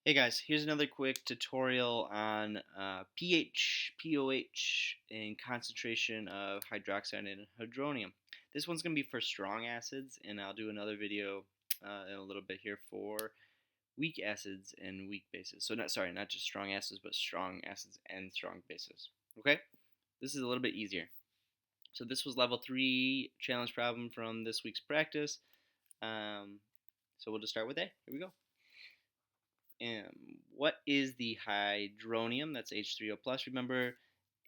Hey guys, here's another quick tutorial on pH, pOH, and concentration of hydroxide and hydronium. This one's going to be for strong acids, and I'll do another video in a little bit here for weak acids and weak bases. So not just strong acids, but strong acids and strong bases. Okay, this is a little bit easier. So this was level 3 challenge problem from this week's practice. So we'll just start with A. Here we go. What is the hydronium? That's H3O plus. Remember,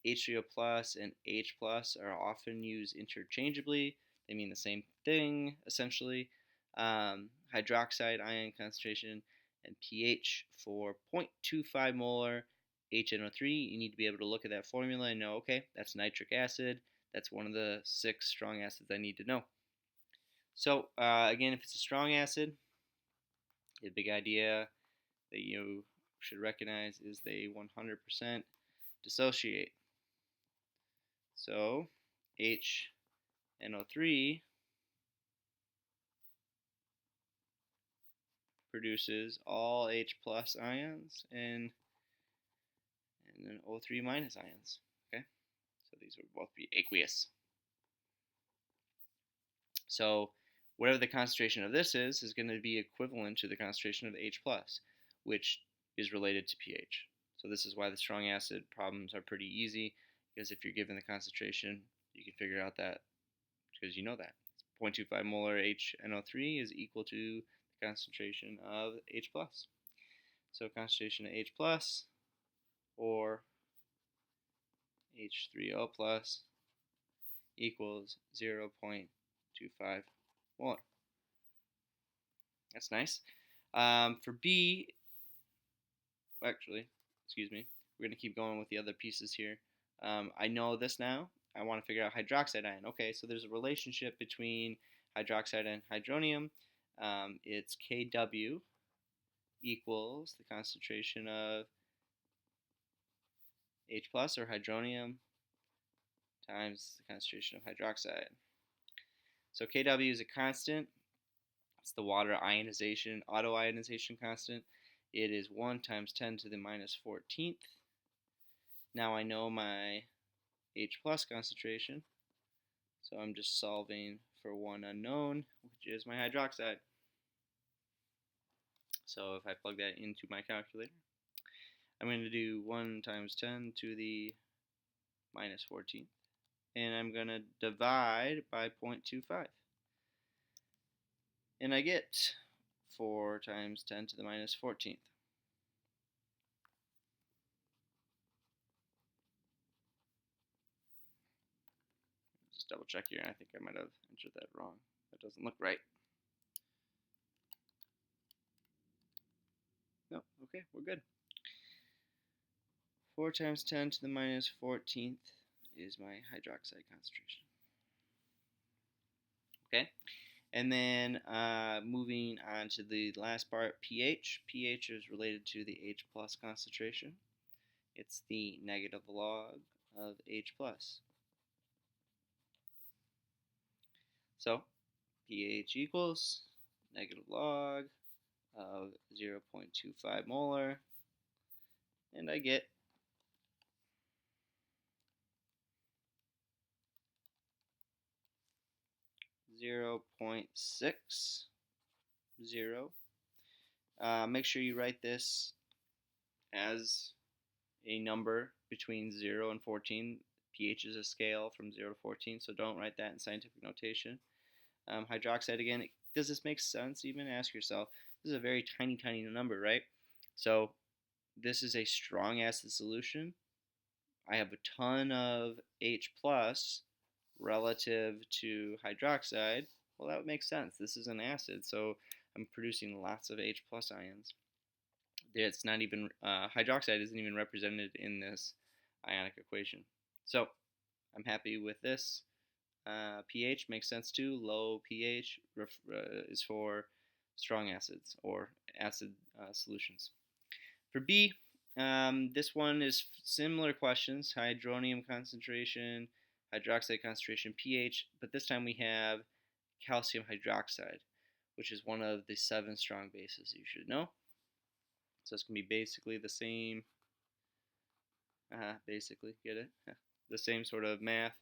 H3O plus and H plus are often used interchangeably. They mean the same thing, essentially. Hydroxide ion concentration and pH for 0.25 molar HNO3. You need to be able to look at that formula and know, okay, that's nitric acid. That's one of the 6 strong acids I need to know. So, again, if it's a strong acid, the big idea that you should recognize is they 100% dissociate. So HNO3 produces all H plus ions and then O3 minus ions. Okay, so these would both be aqueous. So whatever the concentration of this is going to be equivalent to the concentration of H plus, which is related to pH. So this is why the strong acid problems are pretty easy, because if you're given the concentration, you can figure out that because you know that. 0.25 molar HNO3 is equal to the concentration of H plus. So concentration of H plus or H3O plus equals 0.25 molar. That's nice. For B, actually, excuse me, we're going to keep going with the other pieces here. I know this now. I want to figure out hydroxide ion. Okay, so there's a relationship between hydroxide and hydronium. It's Kw equals the concentration of H plus or hydronium times the concentration of hydroxide. So Kw is a constant. It's the water ionization, autoionization constant. It is 1 times 10 to the minus 14th. Now I know my H plus concentration, so I'm just solving for one unknown, which is my hydroxide. So if I plug that into my calculator, I'm going to do 1 times 10 to the minus 14th, and I'm going to divide by 0.25. And I get 4 times 10 to the minus 14th. Just double check here. I think I might have entered that wrong. That doesn't look right. No, okay, we're good. 4 times 10 to the minus 14th is my hydroxide concentration. Okay, and then moving on to the last part, pH. pH is related to the H plus concentration. It's the negative log of H plus. So pH equals negative log of 0.25 molar, and I get 0.60. Make sure you write this as a number between 0 and 14. pH is a scale from 0 to 14, so don't write that in scientific notation. Hydroxide again, does this make sense even? Ask yourself. This is a very tiny, tiny number, right? So this is a strong acid solution. I have a ton of H plus relative to hydroxide. Well, that would make sense. This is an acid, so I'm producing lots of H plus ions. It's not even, hydroxide isn't even represented in this ionic equation. So I'm happy with this. pH makes sense too. Low pH is for strong acids or acid solutions. For B, this one is similar questions: hydronium concentration, hydroxide concentration, pH, but this time we have calcium hydroxide, which is one of the 7 strong bases you should know. So it's going to be basically the same, basically, get it? The same sort of math,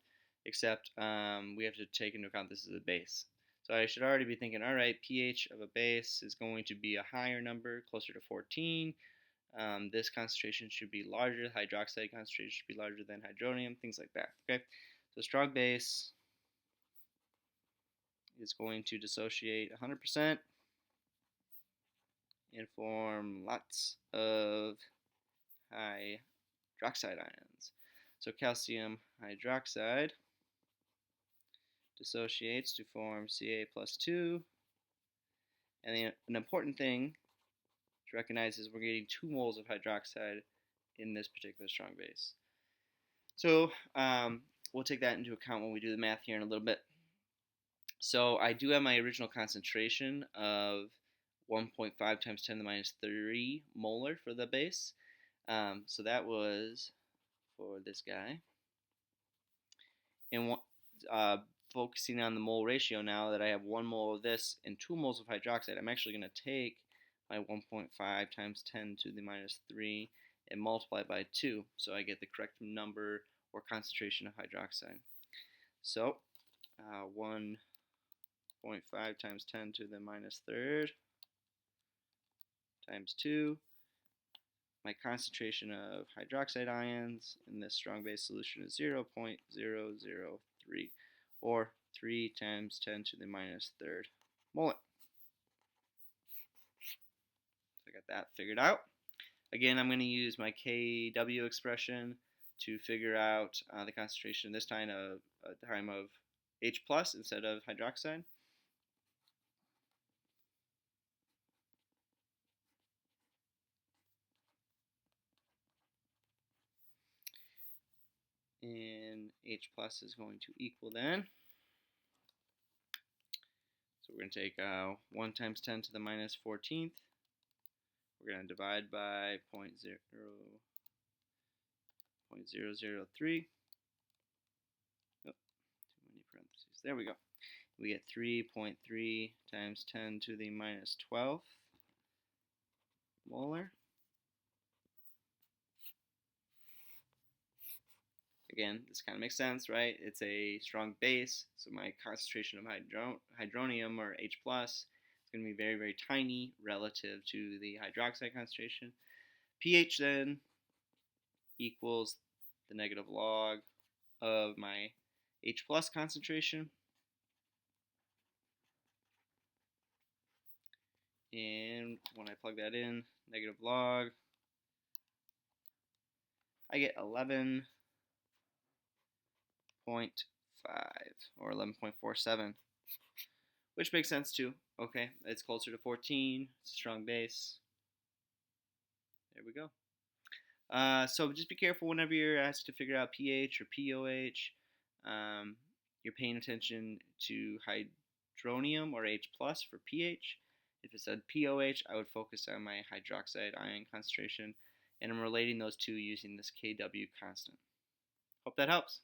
except we have to take into account this is a base. So I should already be thinking, all right, pH of a base is going to be a higher number, closer to 14. This concentration should be larger. Hydroxide concentration should be larger than hydronium, things like that. Okay, so strong base is going to dissociate 100% and form lots of hydroxide ions. So calcium hydroxide dissociates to form Ca plus 2. And an important thing to recognize is we're getting 2 moles of hydroxide in this particular strong base. So we'll take that into account when we do the math here in a little bit. So I do have my original concentration of 1.5 times 10 to the minus 3 molar for the base. So that was for this guy. And focusing on the mole ratio now that I have 1 mole of this and 2 moles of hydroxide, I'm actually going to take my 1.5 times 10 to the minus 3 and multiply by 2. So I get the correct number or concentration of hydroxide. So 1.5 times 10 to the minus third times 2. My concentration of hydroxide ions in this strong base solution is 0.003, or 3 times 10 to the minus third molar. So I got that figured out. Again, I'm going to use my Kw expression to figure out the concentration this time of H plus instead of hydroxide. And H plus is going to equal then. So we're going to take 1 times 10 to the minus 14th. We're going to divide by 0.003. Oh, too many parentheses. There we go. We get 3.3 times 10 to the minus 12th molar. Again, this kind of makes sense, right? It's a strong base, so my concentration of hydronium, or H+, is going to be very, very tiny relative to the hydroxide concentration. pH then equals the negative log of my H+ concentration. And when I plug that in, negative log, I get 11.5 or 11.47, which makes sense too. Okay, it's closer to 14. It's a strong base. There we go. So just be careful whenever you're asked to figure out pH or pOH. You're paying attention to hydronium or H plus for pH. If it said pOH, I would focus on my hydroxide ion concentration, and I'm relating those two using this Kw constant. Hope that helps.